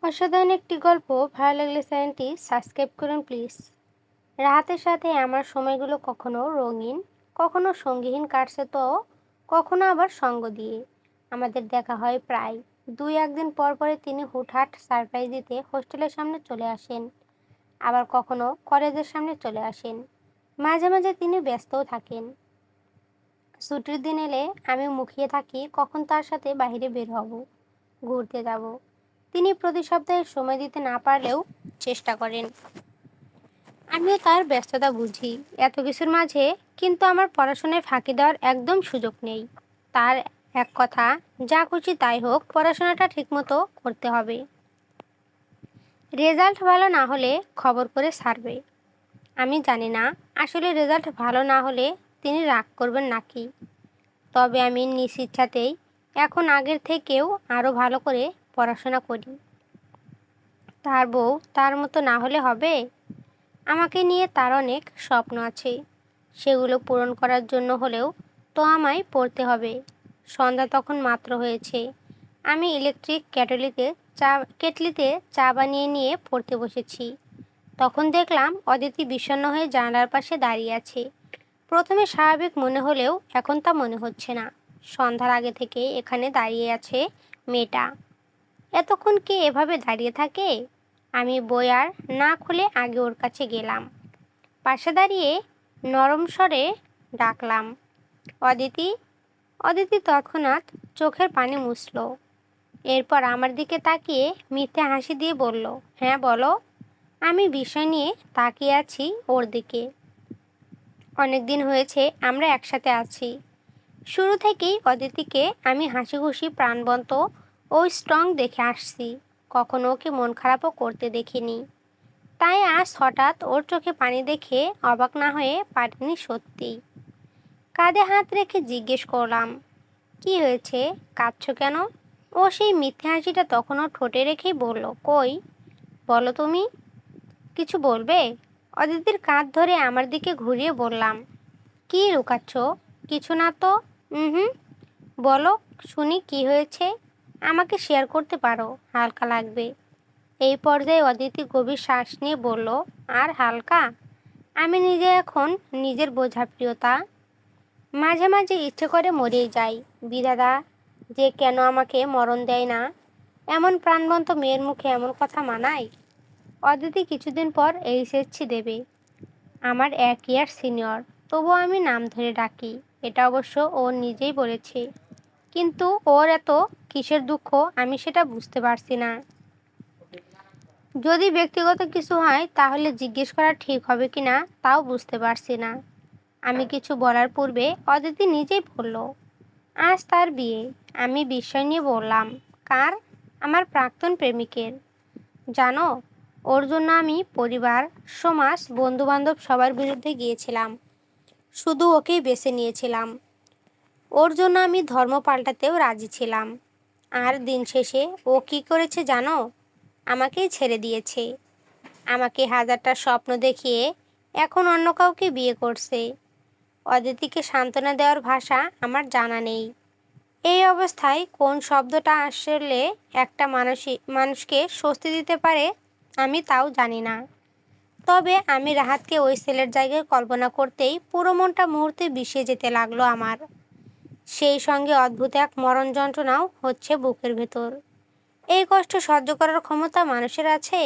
অসাধারণ একটি গল্প ভালো লাগলে চ্যানেলটি সাবস্ক্রাইব করুন প্লিজ। রাহাতের সাথে আমার সময়গুলো কখনো রঙিন, কখনো সঙ্গীহীন কাটছে, তো কখনো আবার সঙ্গ দিয়ে। আমাদের দেখা হয় প্রায় 2-1 দিন পর পরে তিনি হুটহাট সারপ্রাইজ দিতে হোস্টেলের সামনে চলে আসেন, আবার কখনো কলেজের সামনে চলে আসেন। মাঝে মাঝে তিনি ব্যস্তও থাকেন। ছুটির দিন এলে আমি মুখিয়ে থাকি কখন তার সাথে বাইরে বের হব, ঘুরতে যাব। তিনি প্রতি সপ্তাহে সময় দিতে না পারলেও চেষ্টা করেন। আমিও তার ব্যস্ততা বুঝি এত কিছুর মাঝে, কিন্তু আমার পড়াশোনায় ফাঁকি দেওয়ার একদম সুযোগ নেই। তার এক কথা, যা খুশি তাই হোক, পড়াশোনাটা ঠিকমতো করতে হবে। রেজাল্ট ভালো না হলে খবর করে ছাড়বে। আমি জানি না আসলে রেজাল্ট ভালো না হলে তিনি রাগ করবেন নাকি। তবে আমি নিজ ইচ্ছাতেই এখন আগের থেকেও আরও ভালো করে পড়াশোনা করি। তার বউ তার মতো না হলে হবে? আমাকে নিয়ে তার অনেক স্বপ্ন আছে, সেগুলো পূরণ করার জন্য হলেও তো আমায় পড়তে হবে। সন্ধ্যা তখন মাত্র হয়েছে। আমি ইলেকট্রিক কেটলিতে চা বানিয়ে নিয়ে পড়তে বসেছি। তখন দেখলাম অদিতি বিষণ্ণ হয়ে জানালার পাশে দাঁড়িয়ে আছে। প্রথমে স্বাভাবিক মনে হলেও এখন তা মনে হচ্ছে না। সন্ধ্যার আগে থেকে এখানে দাঁড়িয়ে আছে মেয়েটা। এতক্ষণ কি এভাবে দাঁড়িয়ে থাকে? আমি বই আর না খুলে আগে ওর কাছে গেলাম। পাশে দাঁড়িয়ে নরম স্বরে ডাকলাম, অদিতি। অদিতি তৎক্ষণাৎ চোখের পানি মুছল। এরপর আমার দিকে তাকিয়ে মিথ্যে হাসি দিয়ে বলল, হ্যাঁ বলো। আমি বিষয় নিয়ে তাকিয়ে আছি ওর দিকে। অনেক দিন হয়েছে আমরা একসাথে আছি। শুরু থেকেই অদিতিকে আমি হাসি খুশি, প্রাণবন্ত ও স্ট্রং দেখে আসছি। কখনো ওকে মন খারাপও করতে দেখিনি। তাই আজ হঠাৎ ওর চোখে পানি দেখে অবাক না হয়ে পারিনি সত্যি। কাঁধে হাত রেখে জিজ্ঞেস করলাম, কি হয়েছে, কাঁদছো কেন? ও সেই মিথ্যে হাসিটা তখনও ঠোঁটে রেখেই বলল, কই, বলো তুমি। কিছু বলবে? অদিতির কাঁধ ধরে আমার দিকে ঘুরিয়ে বললাম, কি লুকাচ্ছ? কিছু না তো। হুম, বলো শুনি কি হয়েছে। আমাকে শেয়ার করতে পারো, হালকা লাগবে। এই পর্যায়ে অদিতি গভীর শ্বাস নিয়ে বলল, আর হালকা? আমি নিজে এখন নিজের বোঝা প্রিয়তা। মাঝে মাঝে ইচ্ছে করে মরেই যাই। বিধাতা যে কেন আমাকে মরণ দেয় না। এমন প্রাণবন্ত মেয়ের মুখে এমন কথা মানায়? অদিতি কিছুদিন পর এইচএসসি দেবে। আমার 1 ইয়ার সিনিয়র, তবুও আমি নাম ধরে ডাকি। এটা অবশ্য ও নিজেই বলেছে। কিন্তু ওর এত কিসের দুঃখ আমি সেটা বুঝতে পারছি না। যদি ব্যক্তিগত কিছু হয় তাহলে জিজ্ঞেস করা ঠিক হবে কিনা তাও বুঝতে পারছি না। আমি কিছু বলার পূর্বে অদিতি নিজেই বলল, আজ তার বিয়ে। আমি বিস্ময় নিয়ে বললাম, কার? আমার প্রাক্তন প্রেমিকের। জানো, ওর জন্য আমি পরিবার, সমাজ, বন্ধুবান্ধব সবার বিরুদ্ধে গিয়েছিলাম। শুধু ওকেই বেছে নিয়েছিলাম। ওর জন্য আমি ধর্ম পাল্টাতেও রাজি ছিলাম। আর দিন শেষে ও কী করেছে জানো? আমাকেই ছেড়ে দিয়েছে। আমাকে হাজারটা স্বপ্ন দেখিয়ে এখন অন্য কাউকে বিয়ে করছে। অদিতিকে সান্ত্বনা দেওয়ার ভাষা আমার জানা নেই। এই অবস্থায় কোন শব্দটা আসলে একটা মানুষকে স্বস্তি দিতে পারে আমি তাও জানি না। তবে আমি রাহাতকে ওই ছেলের জায়গায় কল্পনা করতেই পুরো মনটা মুহূর্তে বিষিয়ে যেতে লাগলো আমার। সেই সঙ্গে অদ্ভুত এক মরণ যন্ত্রণাও হচ্ছে বুকের ভেতর। এই কষ্ট সহ্য করার ক্ষমতা মানুষের আছে?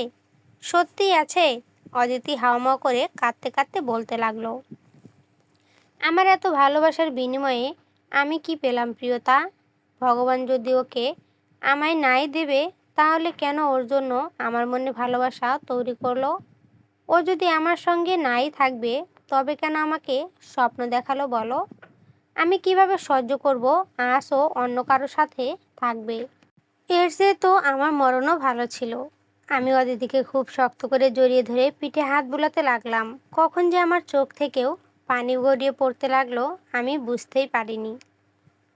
সত্যিই আছে? অদিতি হাউমাউ করে কাঁদতে কাঁদতে বলতে লাগলো, আমার এত ভালোবাসার বিনিময়ে আমি কি পেলাম প্রিয়তা? ভগবান যদি ওকে আমায় নাই দেবে, তাহলে কেন ওর জন্য আমার মনে ভালোবাসা তৈরি করলো? ও যদি আমার সঙ্গে নাই থাকবে, তবে কেন আমাকে স্বপ্ন দেখালো বলো? আমি কিভাবে সহ্য করব আজ ও অন্য কারোর সাথে থাকবে? এর চেয়ে তো আমার মরণও ভালো ছিল। আমি অদিতিকে খুব শক্ত করে জড়িয়ে ধরে পিঠে হাত বুলাতে লাগলাম। কখন যে আমার চোখ থেকেও পানি গড়িয়ে পড়তে লাগলো আমি বুঝতেই পারিনি।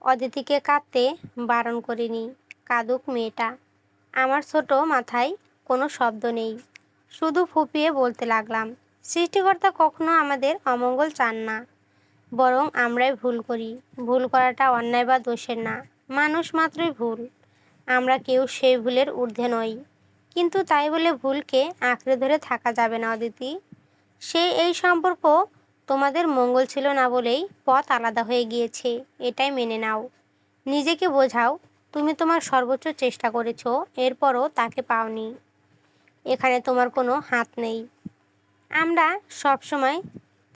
অদিতিকে কাঁদতে বারণ করিনি। কাঁদুক মেয়েটা। আমার ছোট মাথায় কোনো শব্দ নেই। শুধু ফুঁপিয়ে বলতে লাগলাম, সৃষ্টিকর্তা কখনো আমাদের অমঙ্গল চান না, বরং আমরাই ভুল করি। ভুল করাটা অন্যায় বা দোষের না, মানুষ মাত্রই ভুল। আমরা কেউ সেই ভুলের ঊর্ধ্বে নই। কিন্তু তাই বলে ভুলকে আঁকড়ে ধরে থাকা যাবে না অদিতি। এই সম্পর্ক তোমাদের মঙ্গল ছিল না বলেই পথ আলাদা হয়ে গিয়েছে, এটাই মেনে নাও। নিজেকে বোঝাও তুমি তোমার সর্বোচ্চ চেষ্টা করেছো, এরপরও তাকে পাওনি। এখানে তোমার কোনো হাত নেই। আমরা সবসময়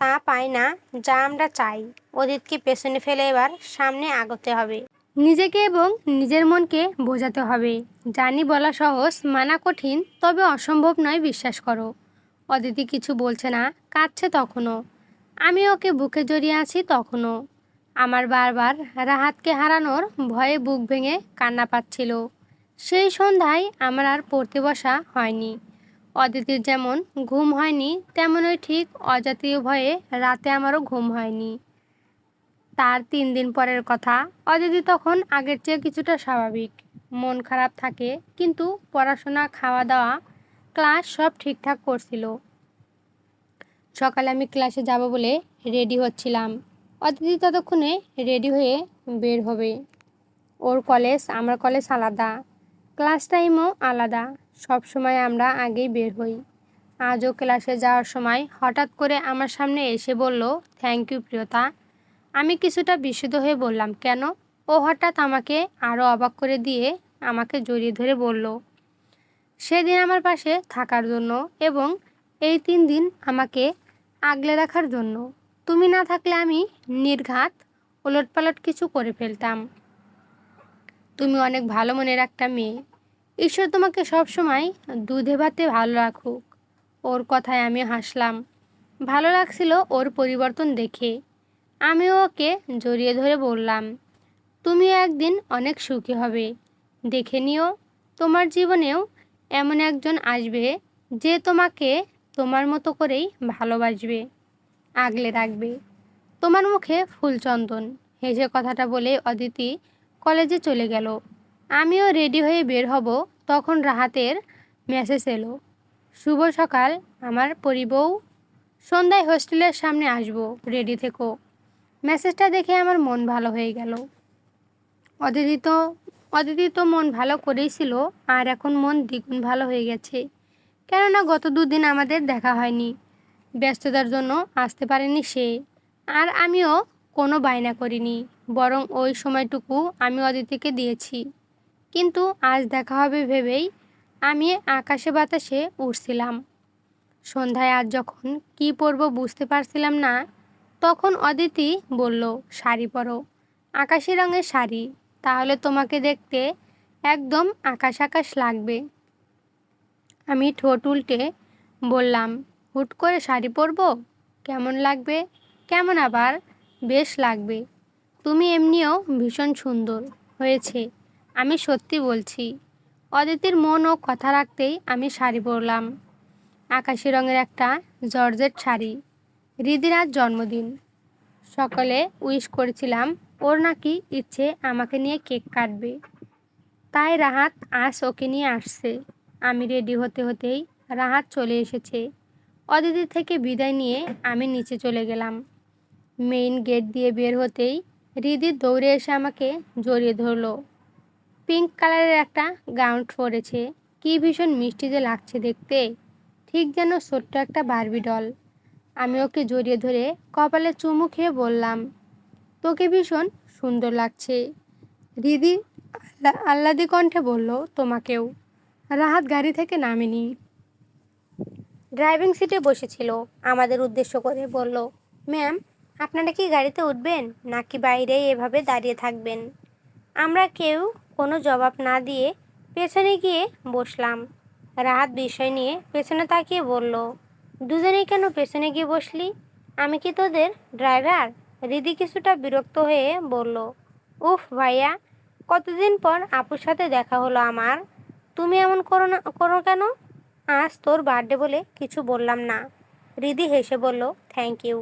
তা পাই না যা আমরা চাই। অতীতকে পেছনে ফেলে এবার সামনে আগাতে হবে। নিজেকে এবং নিজের মনকে বোঝাতে হবে। জানি বলা সহজ, মানা কঠিন, তবে অসম্ভব নয়, বিশ্বাস করো। অদিতি কিছু বলছে না, কাঁদছে তখনও। আমি ওকে বুকে জড়িয়ে আছি তখনও। আমার বারবার রাহাতকে হারানোর ভয়ে বুক ভেঙে কান্না পাচ্ছিল। সেই সন্ধ্যায় আমার আর পড়তে বসা হয়নি। অদিতির যেমন ঘুম হয়নি, তেমনই ঠিক অজাতীয় ভয়ে রাতে আমারও ঘুম হয়নি। তার 3 দিন পরের কথা। অদিতি তখন আগের চেয়ে কিছুটা স্বাভাবিক। মন খারাপ থাকে, কিন্তু পড়াশোনা, খাওয়া দাওয়া, ক্লাস সব ঠিকঠাক করছিল। সকালে আমি ক্লাসে যাব বলে রেডি হচ্ছিলাম। অদিতি ততক্ষণে রেডি হয়ে বের হবে। ওর কলেজ, আমার কলেজ আলাদা, ক্লাস টাইমও আলাদা। সব সময় আমরা আগেই বের হই। আজও ক্লাসে যাওয়ার সময় হঠাৎ করে আমার সামনে এসে বলল, থ্যাংক ইউ প্রিয়তা। আমি কিছুটা বিস্মিত হয়ে বললাম, কেন? ও হঠাৎ আমাকে আরও অবাক করে দিয়ে আমাকে জড়িয়ে ধরে বলল, সেদিন আমার পাশে থাকার জন্য এবং এই 3 দিন আমাকে আগলে রাখার জন্য। তুমি না থাকলে আমি নির্ঘাত ওলটপালট কিছু করে ফেলতাম। তুমি অনেক ভালো মনের একটা মেয়ে। ঈশ্বর তোমাকে সব সময় দুধে ভাতে ভালো রাখুক। ওর কথায় আমি হাসলাম। ভালো লাগছিল ওর পরিবর্তন দেখে। আমিও ওকে জড়িয়ে ধরে বললাম, তুমিও একদিন অনেক সুখী হবে। দেখে নিও, তোমার জীবনেও এমন একজন আসবে যে তোমাকে তোমার মতো করেই ভালোবাসবে, আগলে রাখবে। তোমার মুখে ফুলচন্দন। হেসে কথাটা বলে অদিতি কলেজে চলে গেল। আমিও রেডি হয়ে বের হব, তখন রাহাতের মেসেজ এলো, শুভ সকাল আমার পরিবউ, সন্ধ্যায় হোস্টেলের সামনে আসবো, রেডি থেকো। মেসেজটা দেখে আমার মন ভালো হয়ে গেল। অদিতি তো অদিতি তো মন ভালো করেই ছিল, আর এখন মন দ্বিগুণ ভালো হয়ে গেছে। কেননা গত 2 দিন আমাদের দেখা হয়নি। ব্যস্ততার জন্য আসতে পারেনি সে, আর আমিও কোনো বায়না করিনি। বরং ওই সময়টুকু আমি অদিতিকে দিয়েছি। কিন্তু আজ দেখা হবে ভেবেই আমি আকাশে বাতাসে উড়ছিলাম। সন্ধ্যায় আজ যখন কি পরবো বুঝতে পারছিলাম না, তখন অদিতি বলল, শাড়ি পরো, আকাশি রঙের শাড়ি, তাহলে তোমাকে দেখতে একদম আকাশ আকাশ লাগবে। আমি ঠোঁট উল্টে বললাম, হুট করে শাড়ি পরবো? কেমন লাগবে? কেমন আবার? বেশ লাগবে। তুমি এমনিও ভীষণ সুন্দর হয়েছে, আমি সত্যি বলছি। অদিতির মন ও কথা রাখতেই আমি শাড়ি পরলাম। আকাশি রঙের একটা জর্জেট শাড়ি। হৃদির আজ জন্মদিন। সকালে উইশ করেছিলাম, ওর নাকি ইচ্ছে আমাকে নিয়ে কেক কাটবে। তাই রাহাত আজ ওকে নিয়ে আসছে। আমি রেডি হতে হতেই রাহাত চলে এসেছে। অদিতি থেকে বিদায় নিয়ে আমি নিচে চলে গেলাম। মেইন গেট দিয়ে বের হতেই হৃদি দৌড়ে এসে আমাকে জড়িয়ে ধরলো। পিঙ্ক কালারের একটা গাউন পরেছে, কি ভীষণ মিষ্টি যে লাগছে দেখতে, ঠিক যেন ছোট্ট একটা বারবি ডল। আমি ওকে জড়িয়ে ধরে কপালে চুমু খেয়ে বললাম, তোকে ভীষণ সুন্দর লাগছে। হৃদি আহ্লাদি কণ্ঠে বলল, তোমাকেও। রাহাত গাড়ি থেকে নামেনি, ড্রাইভিং সিটে বসেছিল। আমাদের উদ্দেশ্য করে বলল, ম্যাম, আপনারা কি গাড়িতে উঠবেন নাকি বাইরেই এভাবে দাঁড়িয়ে থাকবেন? আমরা কেউ কোনো জবাব না দিয়ে পেছনে গিয়ে বসলাম। রাহাত বিষয় নিয়ে পেছনে তাকিয়ে বলল, দুজনেই কেন পেছনে গিয়ে বসলি? আমি কি তোদের ড্রাইভার? হৃদি কিছুটা বিরক্ত হয়ে বলল, উফ ভাইয়া, কতদিন পর আপুর সাথে দেখা হলো আমার। তুমি এমন করো কেন? আজ তোর বার্থডে বলে কিছু বললাম না। হৃদি হেসে বলল, থ্যাংক ইউ।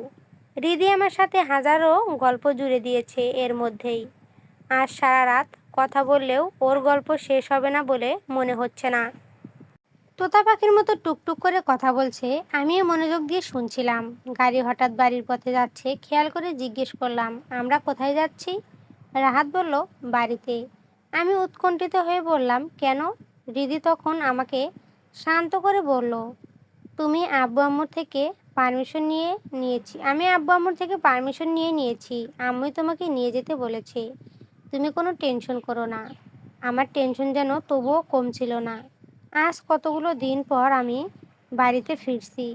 হৃদি আমার সাথে হাজারো গল্প জুড়ে দিয়েছে এর মধ্যেই। আজ সারা রাত কথা বললেও ওর গল্প শেষ হবে না বলে মনে হচ্ছে না। তোতা পাখির মতো টুকটুক করে কথা বলছে, আমিও মনোযোগ দিয়ে শুনছিলাম। গাড়ি হঠাৎ বাড়ির পথে যাচ্ছে, খেয়াল করে জিজ্ঞেস করলাম, আমরা কোথায় যাচ্ছি? রাহাত বলল, বাড়িতে। আমি উৎকণ্ঠিত হয়ে বললাম, কেন? হৃদি তখন আমাকে শান্ত করে বলল, তুমি আব্বু আম্মুর থেকে পারমিশন নিয়েছি আমি আব্বু আম্মুর থেকে পারমিশন নিয়েছি। আম্মুই তোমাকে নিয়ে যেতে বলেছে। তুমি কোনো টেনশন করো না। আমার টেনশন যেন তবুও কমছিল না। আজ কতগুলো দিন পর আমি বাড়িতে ফিরছি।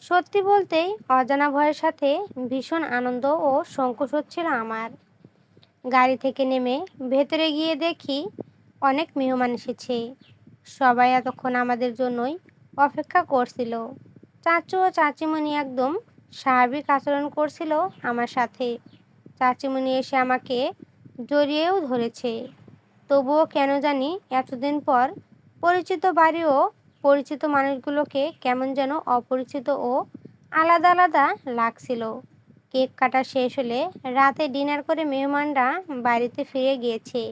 সত্যি বলতেই অজানা ভয়ের সাথে ভীষণ আনন্দ ও সংকোচ হচ্ছিল আমার। গাড়ি থেকে নেমে ভেতরে গিয়ে দেখি অনেক মেহমান এসেছে। সবাই এতক্ষণ আমাদের জন্যই অপেক্ষা করছিল। চাচু ও চাচিমণি একদম স্বাভাবিক আচরণ করছিল আমার সাথে। চাচিমণি এসে আমাকে জড়িয়েও ধরেছে। তবুও কেন জানি এতদিন পর পরিচিত বাড়ি ও পরিচিত মানুষগুলোকে কেমন যেন অপরিচিত ও আলাদা আলাদা লাগছিল। কেক কাটা শেষ হলে রাতে ডিনার করে মেহমানরা বাড়িতে ফিরে গিয়েছে।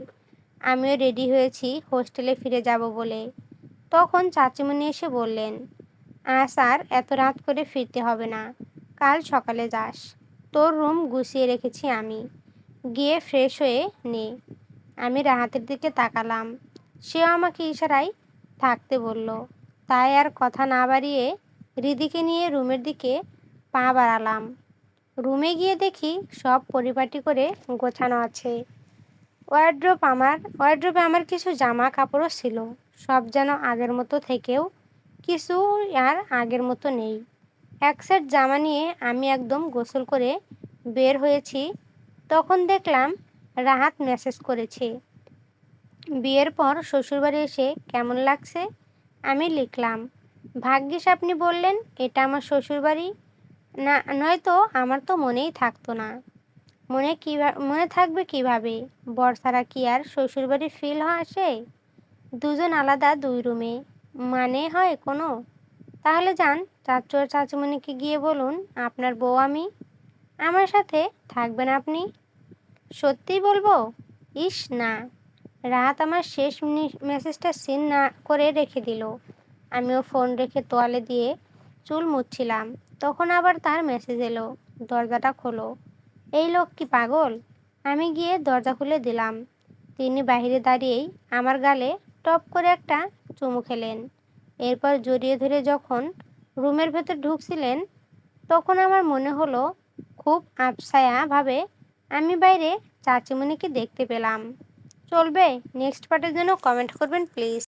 আমিও রেডি হয়েছি হোস্টেলে ফিরে যাব বলে। তখন চাচিমণি এসে বললেন, আজ আর এত রাত করে ফিরতে হবে না, কাল সকালে যাস। তোর রুম গুছিয়ে রেখেছি আমি, গিয়ে ফ্রেশ হয়ে নে। আমি রাহাতের দিকে তাকালাম। সেও আমাকে ইশারায় থাকতে বলল। তাই আর কথা না বাড়িয়ে রিদিকে নিয়ে রুমের দিকে পা বাড়ালাম। রুমে গিয়ে দেখি সব পরিপাটি করে গোছানো আছে। ওয়ার্ড্রোবে আমার কিছু জামা কাপড়ও ছিল। সব যেন আগের মতো থেকেও কিছু আর আগের মতো নেই। এক সেট জামা নিয়ে আমি একদম গোসল করে বের হয়েছি। তখন দেখলাম রাহাত মেসেজ করেছে, বিয়ের পর শ্বশুরবাড়ি এসে কেমন লাগছে। আমি লিখলাম, ভাগ্যিস আপনি বললেন এটা আমার শ্বশুরবাড়ি, না নয়তো আমার তো মনেই থাকতো না। মনে থাকবে কিভাবে? বর ছাড়া কি আর শ্বশুরবাড়ির ফিল আসে? দুজন আলাদা দুই রুমে, মানে হয় কোনো? তাহলে যান, চাচু আর চাচুমণিকে গিয়ে বলুন আপনার বউ আমি, আমার সাথে থাকবেন আপনি। সত্যিই বলবো? ইস না। রাত আমার শেষ মেসেজটা সিন না করে রেখে দিল। আমিও ফোন রেখে তোয়ালে দিয়ে চুল মুছছিলাম। তখন আবার তার মেসেজ এলো, দরজাটা খোলো। এই লোক কি পাগল? আমি গিয়ে দরজা খুলে দিলাম। তিনি বাইরে দাঁড়িয়েই আমার গালে টপ করে একটা চুমু খেলেন। এরপর জড়িয়ে ধরে যখন রুমের ভেতর ঢুকছিলেন, তখন আমার মনে হলো খুব আবছায়া ভাবে আমি বাইরে চাচিমণিকে দেখতে পেলাম। চলবে? নেক্সট পার্টের জন্য কমেন্ট করবেন প্লিজ।